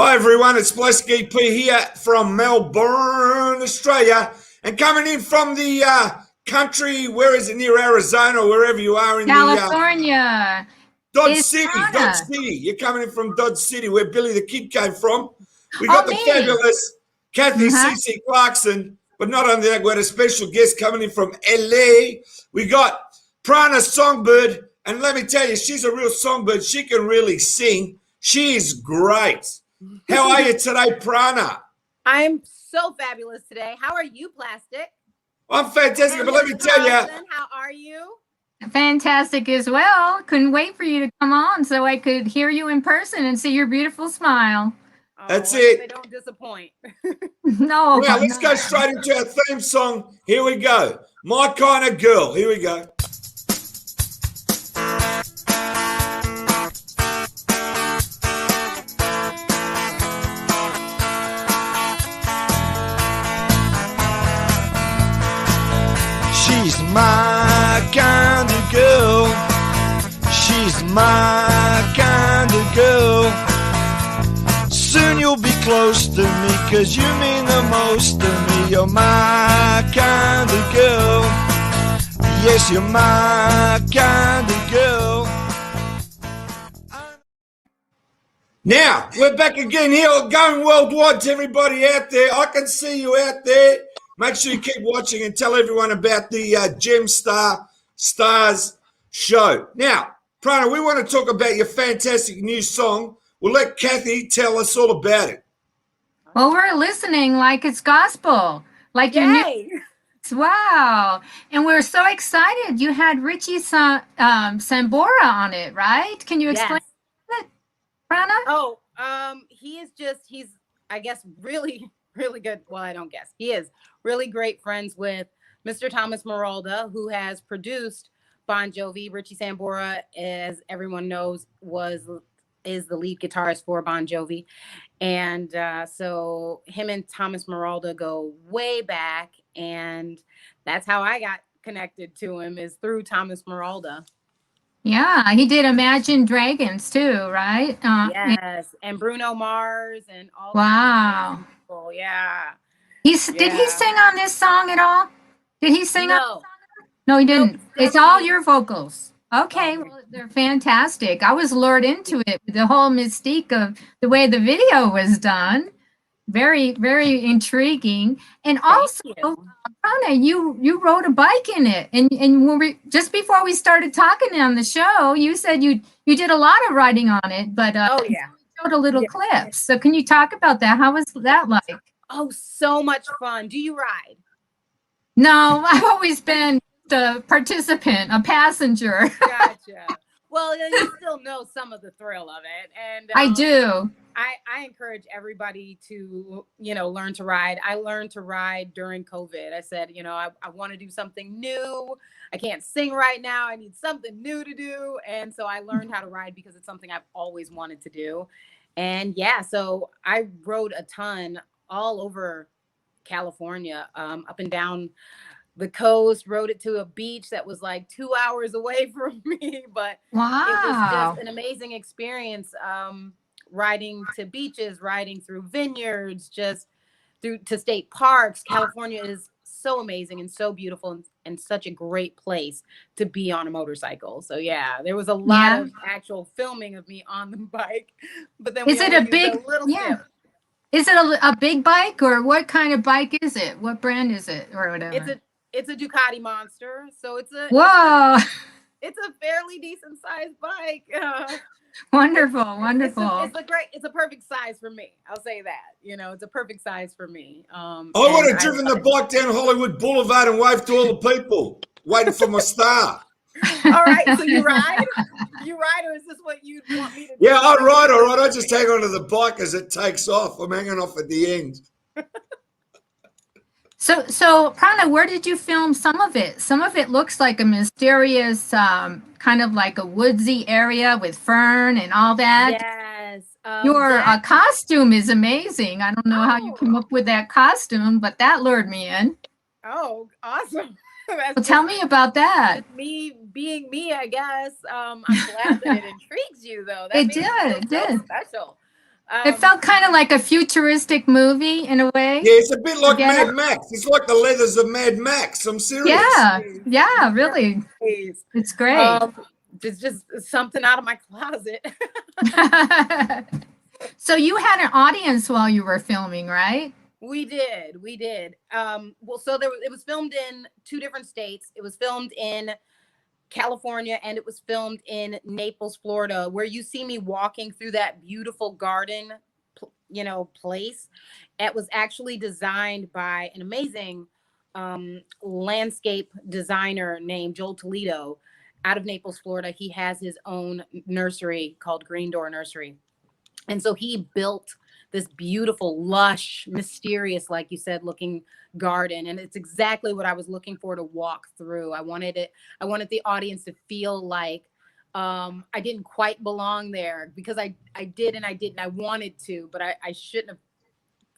Hi everyone, it's Blessed Geek P here from Melbourne, Australia, and coming in from the country. Where is it? Near Arizona, wherever you are in California. Dodge City. Dodge City. You're coming in from Dodge City, where Billy the Kid came from. We got the fabulous Cathy CC Carlson, but not only that, we had a special guest coming in from LA. We got Prana Songbird, and let me tell you, she's a real songbird. She can really sing. She is great. How are you today, Prana? I'm so fabulous today. How are you, Plastic? I'm fantastic, but let me tell you. How are you? Fantastic as well. Couldn't wait for you to come on so I could hear you in person and see your beautiful smile. Oh, that's it. They don't disappoint. No. Now, let's go straight into our theme song. Here we go. My Kind of Girl. Here we go. She's my kind of girl. She's my kind of girl. Soon you'll be close to me, 'cause you mean the most to me. You're my kind of girl. Yes, you're my kind of girl. Now, we're back again here, going worldwide to everybody out there. I can see you out there. Make sure you keep watching and tell everyone about the Gemstars show. Now, Prana, we want to talk about your fantastic new song. We'll let Cathy tell us all about it. Well, we're listening like it's gospel. Like you knew. Wow. And we're so excited. You had RICHIE SAMBORA on it, right? Can you explain it, Prana? Oh, he's I guess, really good. Well, I don't guess. He is really great friends with Mr. Thomas Marolda, who has produced Bon Jovi. RICHIE SAMBORA, as everyone knows, is the lead guitarist for Bon Jovi. And so him and Thomas Marolda go way back. And that's how I got connected to him, is through Thomas Marolda. Yeah, he did Imagine Dragons too, right? Yes, and Bruno Mars and all. Wow. People. Yeah. Did he sing on this song at all? Did he sing on? No, he didn't. Nope. It's all your vocals. Okay, well, they're fantastic. I was lured into it with the whole mystique of the way the video was done. Very, very intriguing. And also, Prana, you rode a bike in it. And when just before we started talking on the show, you said you did a lot of riding on it, but you showed a little clip. So can you talk about that? How was that like? Oh, so much fun. Do you ride? No, I've always been the participant, a passenger. Gotcha. Well, you still know some of the thrill of it. And I do. I encourage everybody to, learn to ride. I learned to ride during COVID. I said, I want to do something new. I can't sing right now. I need something new to do. And so I learned how to ride because it's something I've always wanted to do. And so I rode a ton all over California, up and down the coast, rode it to a beach that was like 2 hours away from me. But it was just an amazing experience. Riding to beaches, riding through vineyards, just to state parks. California is so amazing and so beautiful and such a great place to be on a motorcycle. So yeah, there was a lot of actual filming of me on the bike. But then is it a big Is it a big bike, or what kind of bike is it? What brand is it, or whatever? It's a Ducati Monster. So it's a fairly decent sized bike. Wonderful. It's a perfect size for me. I'll say that. It's a perfect size for me. I would have driven the bike down Hollywood Boulevard and waved to all the people waiting for my star. All right, so you ride? You ride, or is this what you want me to do? Yeah, I ride, all right. I just hang onto the bike as it takes off. I'm hanging off at the end. So Prana, where did you film some of it? Some of it looks like a mysterious, kind of like a woodsy area with fern and all that. Yes. Your costume is amazing. I don't know how you came up with that costume, but that lured me in. Oh, awesome. Well, tell me about that. Me being me, I guess. I'm glad that it intrigues you, though. It did. Special. It felt kind of like a futuristic movie in a way. Yeah, it's a bit like Get Mad it? Max. It's like the leathers of Mad Max. I'm serious. Yeah, really. It's great. It's just something out of my closet. So you had an audience while you were filming, right? We did. Well, so it was filmed in 2 different states. It was filmed in California and it was filmed in Naples, Florida, where you see me walking through that beautiful garden, place. It was actually designed by an amazing landscape designer named Joel Toledo out of Naples, Florida. He has his own nursery called Green Door Nursery. And so he built this beautiful, lush, mysterious, like you said, looking garden. And it's exactly what I was looking for to walk through. I wanted the audience to feel like I didn't quite belong there, because I did and I didn't. I wanted to, but I shouldn't have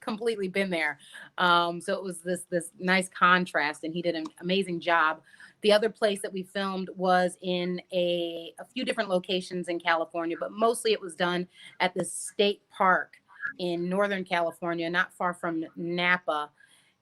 completely been there. So it was this nice contrast, and he did an amazing job. The other place that we filmed was in a few different locations in California, but mostly it was done at the state park in Northern California, not far from Napa.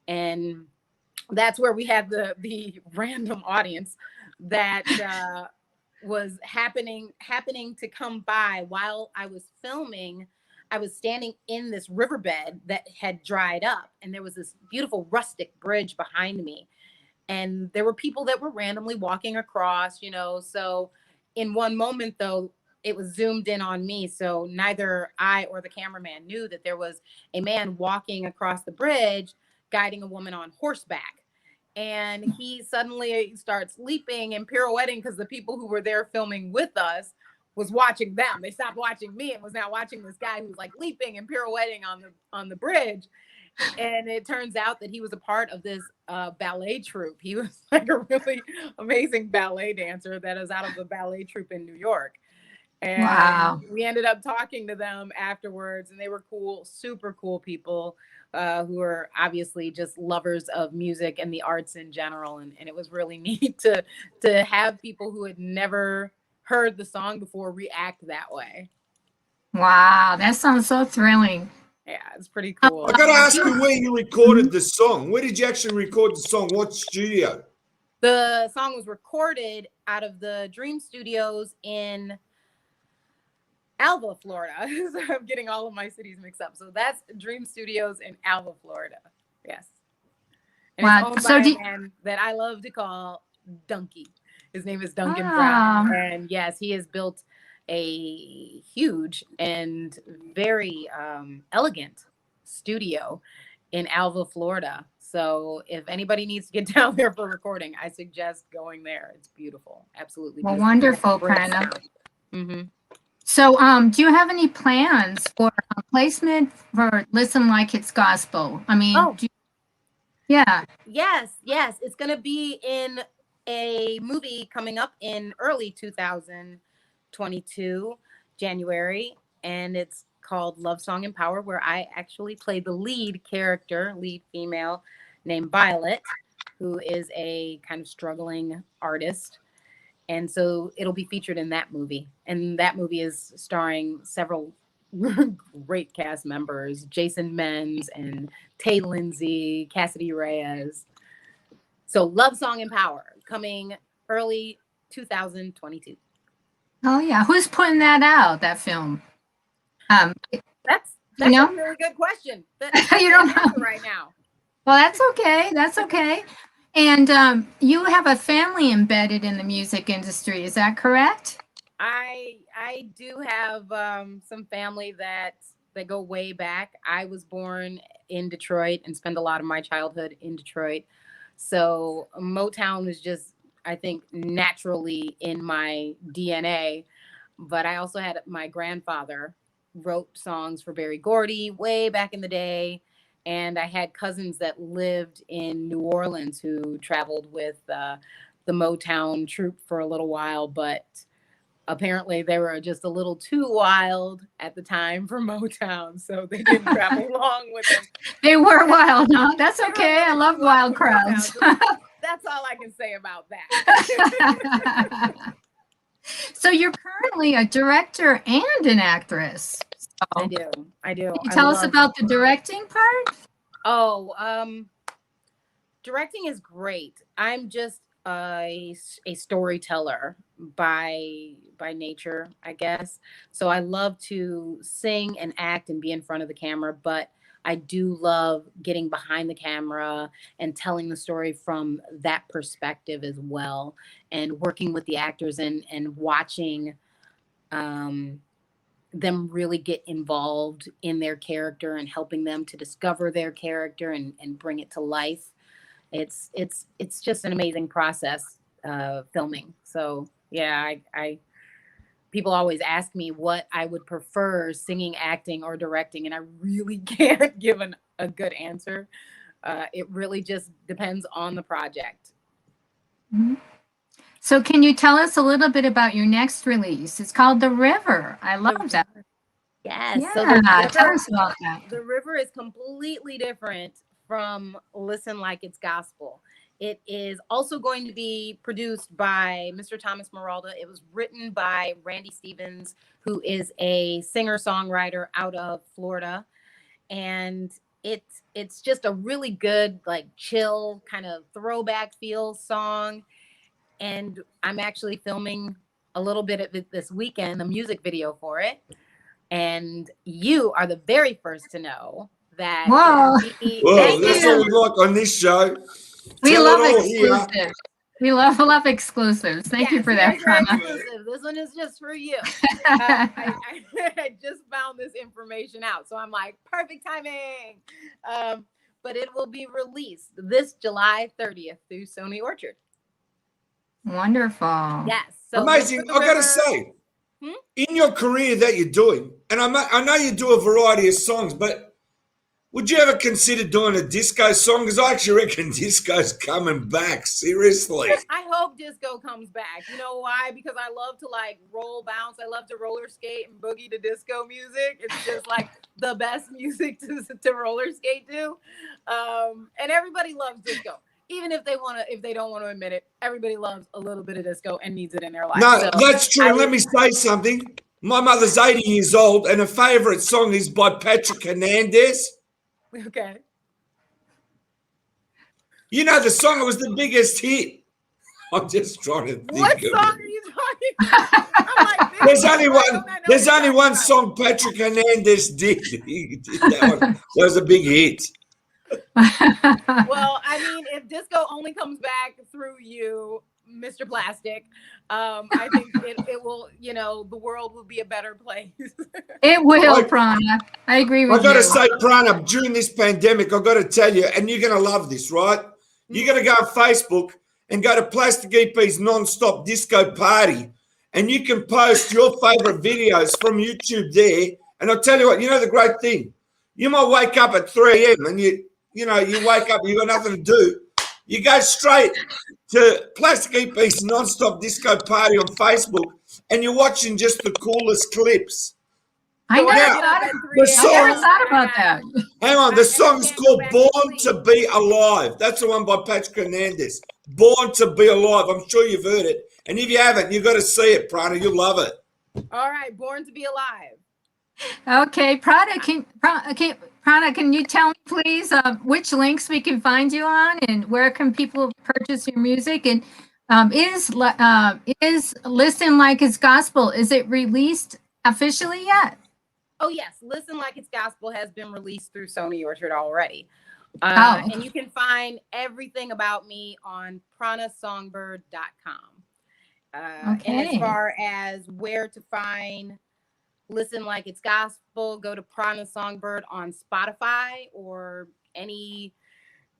And that's where we had the random audience that was happening to come by while I was filming. I was standing in this riverbed that had dried up, and there was this beautiful rustic bridge behind me. And there were people that were randomly walking across, So in one moment, though, it was zoomed in on me. So neither I or the cameraman knew that there was a man walking across the bridge, guiding a woman on horseback. And he suddenly starts leaping and pirouetting because the people who were there filming with us was watching them. They stopped watching me and was now watching this guy who's like leaping and pirouetting on the bridge. And it turns out that he was a part of this ballet troupe. He was like a really amazing ballet dancer that is out of the ballet troupe in New York. And wow. We ended up talking to them afterwards, and they were cool, super cool people who are obviously just lovers of music and the arts in general. And it was really neat to have people who had never heard the song before react that way. Wow, that sounds so thrilling. Yeah, it's pretty cool. I got to ask you where you recorded the song. Where did you actually record the song? What studio? The song was recorded out of the Dream Studios in Alva, Florida. So I'm getting all of my cities mixed up. So that's Dream Studios in Alva, Florida. Yes. And wow. it's owned by a man that I love to call Dunky. His name is Duncan Brown. And yes, he has built a huge and very elegant studio in Alva, Florida. So if anybody needs to get down there for recording, I suggest going there. It's beautiful. Absolutely beautiful. Well, wonderful, Prana. Mm-hmm. So do you have any plans for placement for Listen Like It's Gospel? I mean, yeah. Yes. It's going to be in a movie coming up in early 2022, January, and it's called Love Song and Power, where I actually play the lead female named Violet, who is a kind of struggling artist. And so it'll be featured in that movie. And that movie is starring several great cast members, Jason Menz and Tay Lindsay, Cassidy Reyes. So Love Song and Power coming early 2022. Oh yeah, who's putting that out? That film? That's a really good question. You don't know right now. Well, that's okay. That's okay. And you have a family embedded in the music industry. Is that correct? I do have some family that go way back. I was born in Detroit and spent a lot of my childhood in Detroit. So Motown was just, I think, naturally in my DNA. But I also had my grandfather wrote songs for Berry Gordy way back in the day. And I had cousins that lived in New Orleans who traveled with the Motown troupe for a little while, but apparently they were just a little too wild at the time for Motown, so they didn't travel along with them. They were wild, huh? That's okay. I love wild crowds. That's all I can say about that. So you're currently a director and an actress. I do. I do. Can you I tell us love- about the directing part? Oh, directing is great. I'm just a storyteller by nature, I guess. So I love to sing and act and be in front of the camera, but I do love getting behind the camera and telling the story from that perspective as well, and working with the actors and watching them really get involved in their character and helping them to discover their character and bring it to life. It's just an amazing process filming. So yeah, I people always ask me what I would prefer, singing, acting, or directing, and I really can't give a good answer. It really just depends on the project. Mm-hmm. So can you tell us a little bit about your next release? It's called The River. I love that. Yes. Yeah, So the tell river, us about that. the river is completely different from Listen Like It's Gospel. It is also going to be produced by Mr. Thomas Maralda. It was written by Randy Stevens, who is a singer-songwriter out of Florida. And it's just a really good, like, chill kind of throwback feel song. And I'm actually filming a little bit of it this weekend, a music video for it. And you are the very first to know that. Whoa. Well, that's what we like on this show. We Tell love it all here. exclusives. We love exclusives. Thank you for that, Prana. Exclusive. This one is just for you. I just found this information out, so I'm like, perfect timing. But it will be released this July 30th through Sony Orchard. Wonderful. Yes. So Amazing. I got to say, in your career that you're doing, and I know you do a variety of songs, but would you ever consider doing a disco song? Because I actually reckon disco's coming back. Seriously. I hope disco comes back. You know why? Because I love to like roll, bounce. I love to roller skate and boogie to disco music. It's just like the best music to roller skate to. And everybody loves disco. Even if they don't want to admit it, everybody loves a little bit of disco and needs it in their life. No, so that's true. Let me say something. My mother's 80 years old, and her favorite song is by Patrick Hernandez. Okay. You know the song, it was the biggest hit. I'm just trying to think. What song are you talking about? I'm like, there's only one song Patrick Hernandez did. He did that one. That was a big hit. Well, I mean, if disco only comes back through you, Mr. Plastic, I think it will, the world will be a better place. It will, Prana. I agree with you. I got to say, Prana, during this pandemic, I got to tell you, and you're going to love this, right? You're going to go on Facebook and go to Plastic EP's Non-Stop Disco Party, and you can post your favorite videos from YouTube there. And I'll tell you what, the great thing, you might wake up at 3 a.m. and you wake up, you got nothing to do. You go straight to Plastic EP's Non-Stop Disco Party on Facebook, and you're watching just the coolest clips. I never thought about that. Hang on, the song is called Born to Be Alive. That's the one by Patrick Hernandez. Born to Be Alive. I'm sure you've heard it. And if you haven't, you've got to see it, Prana. You'll love it. All right, Born to Be Alive. Okay, Prana, can you tell me, please, which links we can find you on, and where can people purchase your music? And is Listen Like It's Gospel, is it released officially yet? Oh, yes. Listen Like It's Gospel has been released through Sony Orchard already. And you can find everything about me on pranasongbird.com. Okay. And as far as where to find Listen Like It's Gospel, go to Prana Songbird on Spotify or any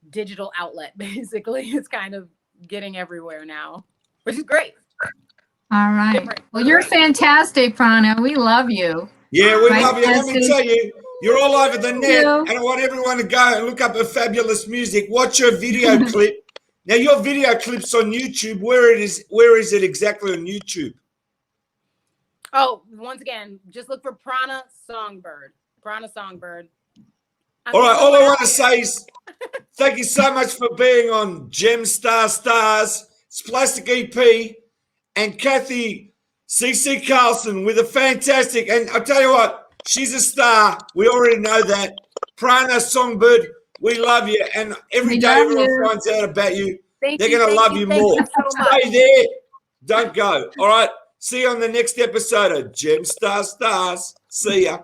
digital outlet, basically. It's kind of getting everywhere now, which is great. All right. Well, you're fantastic, Prana. We love you. Yeah, we love you. Let me tell you, you're all over the net, and I want everyone to go and look up her fabulous music. Watch her video clip. Now, your video clip's on YouTube. Where is it exactly on YouTube? Oh, once again, just look for Prana Songbird. Prana Songbird. All right, all I want to say is thank you so much for being on Gemstars. It's Plastic EP and Cathy CC Carlson with a fantastic, and I'll tell you what, She's a star. We already know that. Prana Songbird, we love you. And every day everyone finds out about you, they're going to love you more. Stay there. Don't go. All right. See you on the next episode of Gemstars Stars. See ya.